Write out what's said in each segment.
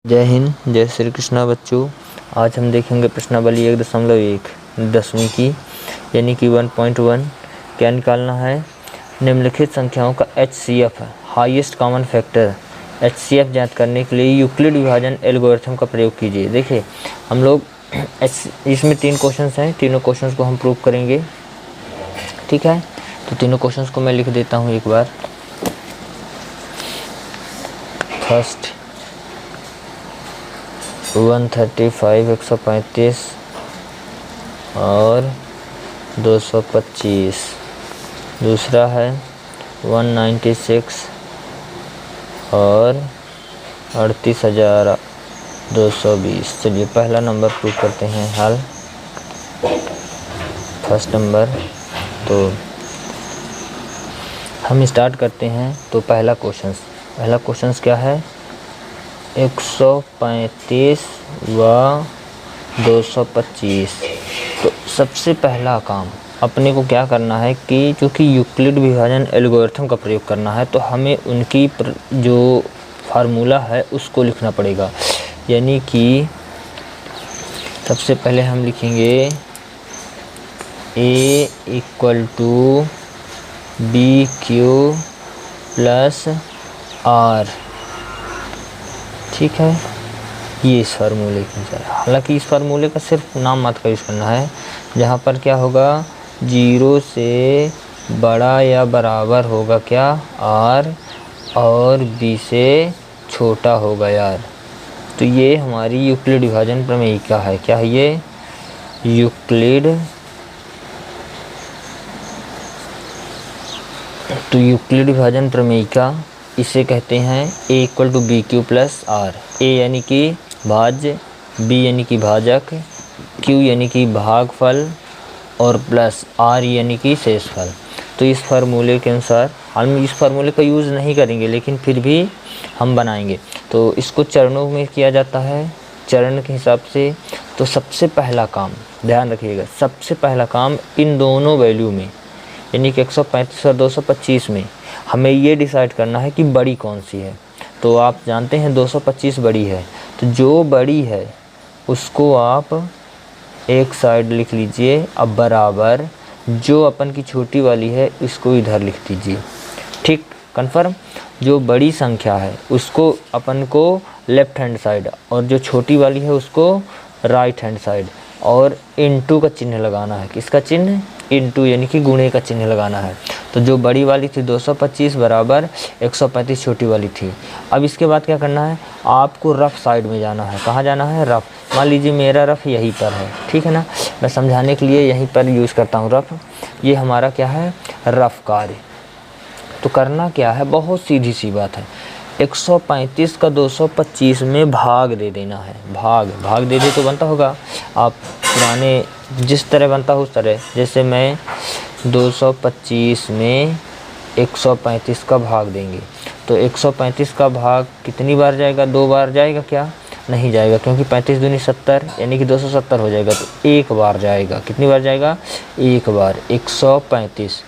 जय हिंद, जय श्री कृष्णा बच्चों। आज हम देखेंगे प्रश्नावली 1.1 10वीं की यानी कि 1.1। क्या निकालना है? निम्नलिखित संख्याओं का HCF highest common factor HCF ज्ञात करने के लिए यूक्लिड विभाजन एल्गोरिथम का प्रयोग कीजिए। देखिए हम लोग इसमें 3 क्वेश्चंस हैं, तीनों क्वेश्चंस को हम प्रूव करेंगे। ठीक है, तो तीनों क्वेश्चंस को मैं लिख देता हूँ एक बार। फर्स्ट 135 135 और 225। दूसरा है 196 और 38,220। चलिए पहला नंबर प्रूव करते हैं हल। फर्स्ट नंबर तो हम स्टार्ट करते हैं। तो पहला क्वेश्चन क्या है? 135 व 225। तो सबसे पहला काम अपने को क्या करना है कि चूँकि यूक्लिड विभाजन एल्गोरिथम का प्रयोग करना है तो हमें उनकी जो फार्मूला है उसको लिखना पड़ेगा। यानी कि सबसे पहले हम लिखेंगे A = BQ + R। ठीक है, ये इस फार्मूले की अनुसार। हालांकि इस फार्मूले का सिर्फ नाम मात्र का यूज़ करना है। जहाँ पर क्या होगा, 0 से बड़ा या बराबर होगा क्या R और B से छोटा होगा R। तो ये हमारी यूक्लिड विभाजन प्रमेयिका है। क्या है ये? यूक्लिड विभाजन प्रमेयिका इसे कहते हैं A = BQ + R। A यानी कि भाज्य, B यानी कि भाजक, Q यानी कि भागफल और प्लस R यानी कि शेषफल। तो इस फार्मूले के अनुसार हम इस फार्मूले का यूज़ नहीं करेंगे लेकिन फिर भी हम बनाएंगे। तो इसको चरणों में किया जाता है, चरण के हिसाब से। तो सबसे पहला काम ध्यान रखिएगा, सबसे पहला काम इन दोनों वैल्यू में यानी कि 135 और 225 में हमें ये डिसाइड करना है कि बड़ी कौन सी है। तो आप जानते हैं 225 बड़ी है, तो जो बड़ी है उसको आप एक साइड लिख लीजिए। अब बराबर जो अपन की छोटी वाली है इसको इधर लिख दीजिए। ठीक, कन्फर्म। जो बड़ी संख्या है उसको अपन को लेफ्ट हैंड साइड और जो छोटी वाली है उसको राइट हैंड साइड, और इनटू का चिन्ह लगाना है। किसका चिन्ह? इनटू यानी कि गुणे का चिन्ह लगाना है। तो जो बड़ी वाली थी 225 बराबर 135 छोटी वाली थी। अब इसके बाद क्या करना है, आपको रफ साइड में जाना है। कहाँ जाना है? रफ। मान लीजिए मेरा रफ यहीं पर है, ठीक है ना। मैं समझाने के लिए यहीं पर यूज़ करता हूँ रफ। ये हमारा क्या है? रफ कार्य। तो करना क्या है, बहुत सीधी सी बात है। 135 का 225 में भाग दे देना है। भाग दे दे तो बनता होगा, आप पुराने जिस तरह बनता हो उस तरह। जैसे मैं 225 में 135 का भाग देंगे तो 135 का भाग कितनी बार जाएगा? 2 बार जाएगा क्या? नहीं जाएगा, क्योंकि 35 दूनी 70 यानी कि 270 हो जाएगा। तो एक बार जाएगा। कितनी बार जाएगा? एक बार। 135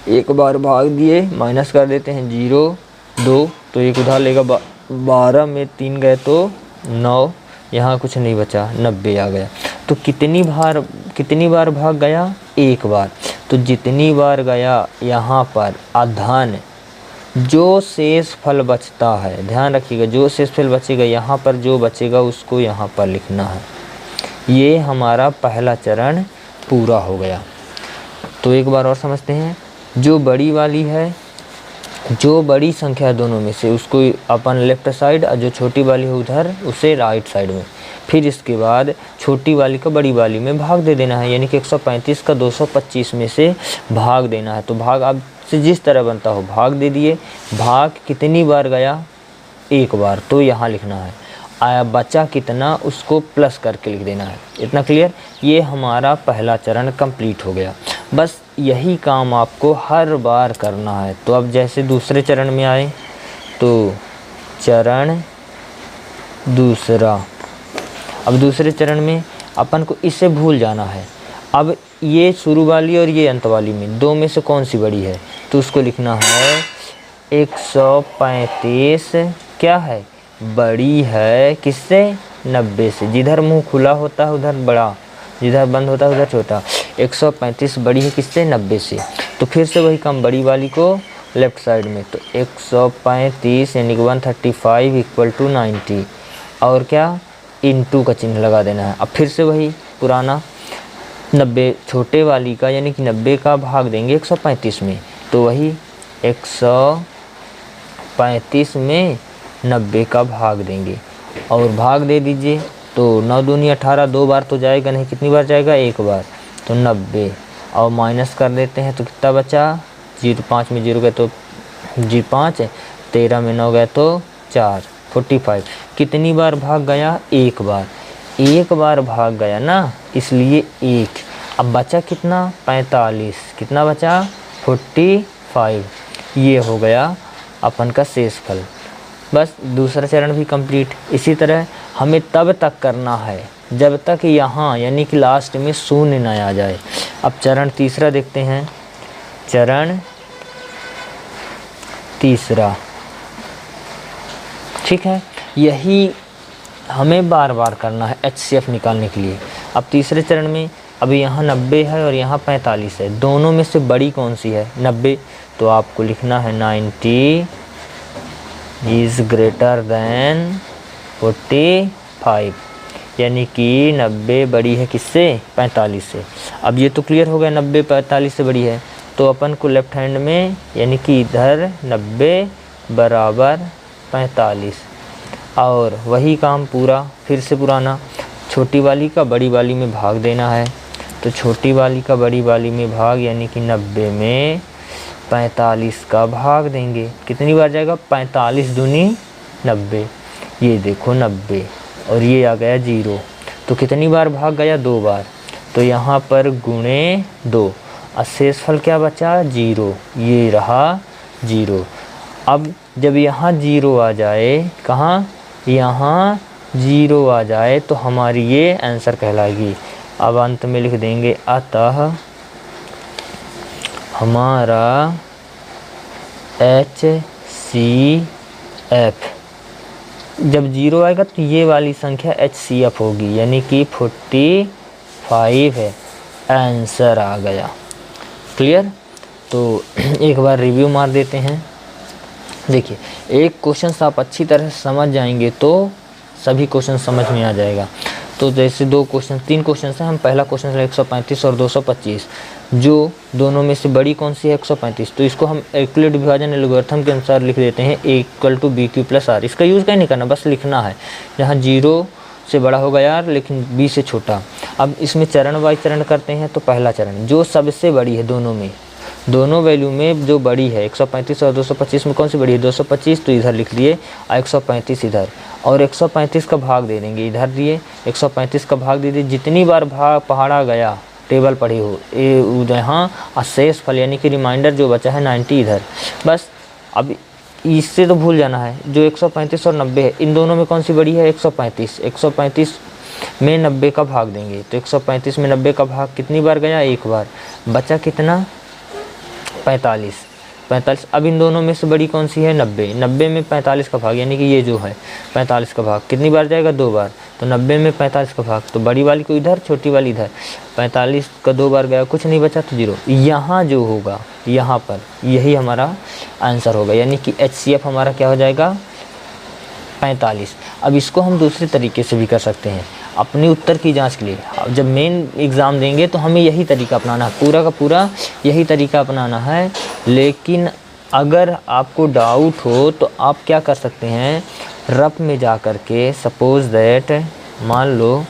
एक बार भाग दिए, माइनस कर देते हैं 0 2, तो एक उधार लेगा 12 में 3 गए तो 9, यहाँ कुछ नहीं बचा, 90 आ गया। तो कितनी बार भाग गया? एक बार। तो जितनी बार गया यहाँ पर अधन जो शेष फल बचता है, ध्यान रखिएगा, जो शेष फल बचेगा यहाँ पर, जो बचेगा उसको यहाँ पर लिखना है। ये हमारा पहला चरण पूरा हो गया। तो एक बार और समझते हैं। जो बड़ी वाली है, जो बड़ी संख्या है दोनों में से, उसको अपन लेफ्ट साइड और जो छोटी वाली है उधर उसे राइट साइड में। फिर इसके बाद छोटी वाली का बड़ी वाली में भाग दे देना है, यानी कि 135 का 225 में से भाग देना है। तो भाग आपसे जिस तरह बनता हो भाग दे दिए। भाग कितनी बार गया? एक बार, तो यहाँ लिखना है। आया बचा कितना उसको प्लस करके लिख देना है। इतना क्लियर? ये हमारा पहला चरण कंप्लीट हो गया। बस यही काम आपको हर बार करना है। तो अब जैसे दूसरे चरण में आए तो चरण दूसरा। अब दूसरे चरण में अपन को इससे भूल जाना है। अब ये शुरू वाली और ये अंत वाली में दो में से कौन सी बड़ी है? तो उसको लिखना है 135 क्या है बड़ी है किससे? 90 से। जिधर मुंह खुला होता है उधर बड़ा, जिधर बंद होता है उधर छोटा। 135 बड़ी है किससे? 90 से। तो फिर से वही काम, बड़ी वाली को लेफ्ट साइड में, तो 135 यानी कि 135 इक्वल टू 90, और क्या? इंटू का चिन्ह लगा देना है। अब फिर से वही पुराना, 90 छोटे वाली का यानी कि 90 का भाग देंगे 135 में, तो वही 135 में 90 का भाग देंगे और भाग दे दीजिए। तो 9 दूनी 18, 2 बार तो जाएगा नहीं, कितनी बार जाएगा? 1 बार, तो 90 और माइनस कर देते हैं तो कितना बचा? 5 में 0 गए तो 5, 13 में 9 गए तो 4, 45। कितनी बार भाग गया? 1 बार। 1 बार भाग गया ना, इसलिए 1। अब बचा कितना? 45। कितना बचा? 45। ये हो गया अपन का शेष फल। बस दूसरा चरण भी कंप्लीट। इसी तरह हमें तब तक करना है जब तक यहाँ यानी कि लास्ट में शून्य न आ जाए। अब चरण तीसरा देखते हैं। चरण तीसरा, ठीक है, यही हमें बार बार करना है HCF निकालने के लिए। अब तीसरे चरण में अभी यहाँ 90 है और यहाँ 45 है, दोनों में से बड़ी कौन सी है? 90। तो आपको लिखना है 90 इज़ ग्रेटर देन 45, यानी कि 90 बड़ी है किससे? 45 से। अब ये तो क्लियर हो गया, 90 45 से बड़ी है, तो अपन को लेफ्ट हैंड में यानी कि इधर 90 बराबर 45, और वही काम पूरा फिर से पुराना, छोटी वाली का बड़ी वाली में भाग देना है। तो छोटी वाली का बड़ी वाली में भाग यानी कि 90 में 45 का भाग देंगे। कितनी बार जाएगा? 45 दूनी 90, ये देखो 90, और ये आ गया 0। तो कितनी बार भाग गया? 2 बार। तो यहाँ पर गुणे 2, और शेषफल क्या बचा? 0। ये रहा 0। अब जब यहाँ 0 आ जाए, कहाँ? यहाँ 0 आ जाए तो हमारी ये आंसर कहलाएगी। अब अंत में लिख देंगे अतः हमारा HCF, जब 0 आएगा तो ये वाली संख्या HCF होगी, यानी कि 45 है। आंसर आ गया। क्लियर? तो एक बार रिव्यू मार देते हैं। देखिए, एक क्वेश्चन आप अच्छी तरह से समझ जाएंगे तो सभी क्वेश्चन समझ में आ जाएगा। तो जैसे 3 क्वेश्चन हैं, हम पहला क्वेश्चन है 135 और 225, जो दोनों में से बड़ी कौन सी है? 135। तो इसको हम यूक्लिड विभाजन एल्गोरिथम के अनुसार लिख देते हैं A = BQ + R। इसका यूज़ कहीं नहीं करना, बस लिखना है। जहाँ 0 से बड़ा होगा यार, लेकिन B से छोटा। अब इसमें चरण वाइज चरण करते हैं। तो पहला चरण, जो सबसे बड़ी है दोनों में, दोनों वैल्यू में जो बड़ी है, 135 और 225 में कौन सी बड़ी है? 225, तो इधर लिख दिए, 135 इधर, और 135 का भाग दे देंगे, इधर दिए 135 का भाग दे दिए। जितनी बार भाग पहाड़ा गया, टेबल पढ़ी हो यहाँ, और शेष फल यानी कि रिमाइंडर जो बचा है 90 इधर। बस अब इससे तो भूल जाना है, जो 135 और 90 है, इन दोनों में कौन सी बड़ी है? 135। 135 में 90 का भाग देंगे, तो 135 में 90 का भाग कितनी बार गया? 1 बार। बचा कितना? 45। अब इन दोनों में से बड़ी कौन सी है? 90। 90 में 45 का भाग, यानी कि ये जो है 45 का भाग कितनी बार जाएगा? 2 बार। तो 90 में 45 का भाग, तो बड़ी वाली को इधर, छोटी वाली इधर। 45 का 2 बार गया, कुछ नहीं बचा, तो 0। यहाँ जो होगा, यहाँ पर यही हमारा आंसर होगा, यानी कि HCF हमारा क्या हो जाएगा? 45। अब इसको हम दूसरे तरीके से भी कर सकते हैं अपने उत्तर की जांच के लिए। जब मेन एग्ज़ाम देंगे तो हमें यही तरीका अपनाना है, पूरा का पूरा यही तरीका अपनाना है। लेकिन अगर आपको डाउट हो तो आप क्या कर सकते हैं, रफ में जा कर के, सपोज़ दैट मान लो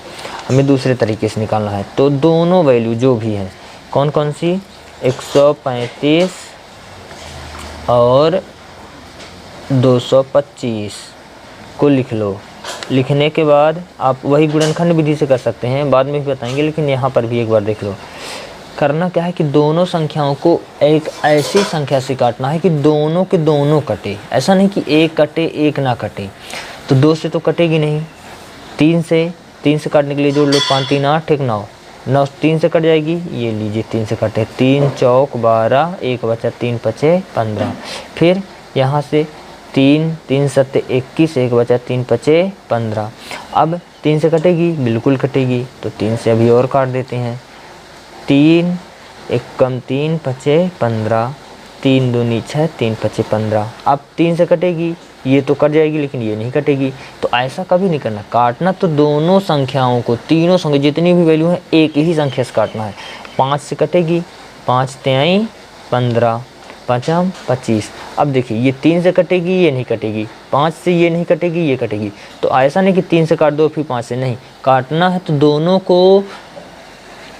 हमें दूसरे तरीके से निकालना है, तो दोनों वैल्यू जो भी हैं, कौन कौन सी? 135 और 225 को लिख लो। लिखने के बाद आप वही गुणनखंड विधि से कर सकते हैं, बाद में भी बताएंगे, लेकिन यहाँ पर भी एक बार देख लो। करना क्या है कि दोनों संख्याओं को एक ऐसी संख्या से काटना है कि दोनों के दोनों कटे। ऐसा नहीं कि एक कटे एक ना कटे, तो 2 से तो कटेगी नहीं। 3 से काटने के लिए जोड़ लो, 5 3 8 1 9, 9 3 से कट जाएगी, ये लीजिए 3 से कटे, 3 चौक 12, 1 बचा, 3 पचे 15। फिर यहाँ से 3 सत्ते 21, 1 बचा 3 पचे 15। अब 3 से कटेगी, बिल्कुल कटेगी, तो 3 से अभी और काट देते हैं। 3 1 कम 3 पचे 15, 3 दूनी 6, 3 पचे 15। अब 3 से कटेगी, ये तो कट जाएगी लेकिन ये नहीं कटेगी। तो ऐसा कभी नहीं करना, काटना तो दोनों संख्याओं को, तीनों संख्या जितनी भी वैल्यू है एक ही संख्या से काटना है। 5 से कटेगी, 5 तिहाई 15, 5 25। अब देखिए ये 3 से कटेगी, ये नहीं कटेगी, 5 से ये नहीं कटेगी, ये कटेगी। तो ऐसा नहीं कि 3 से काट दो फिर 5 से, नहीं, काटना है तो दोनों को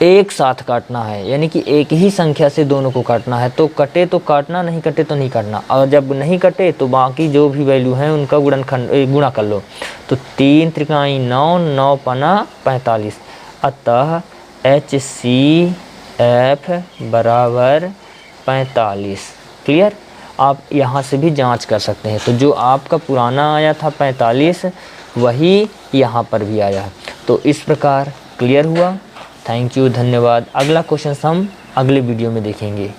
एक साथ काटना है, यानी कि एक ही संख्या से दोनों को काटना है। तो कटे तो काटना, नहीं कटे तो नहीं काटना। और जब नहीं कटे तो बाकी जो भी वैल्यू है उनका गुणा कर लो। तो 3 त्रिकाई 9, 9 पना 45। अतः HCF बराबर 45। क्लियर। आप यहाँ से भी जांच कर सकते हैं। तो जो आपका पुराना आया था 45, वही यहाँ पर भी आया। तो इस प्रकार क्लियर हुआ। थैंक यू, धन्यवाद। अगला क्वेश्चन हम अगले वीडियो में देखेंगे।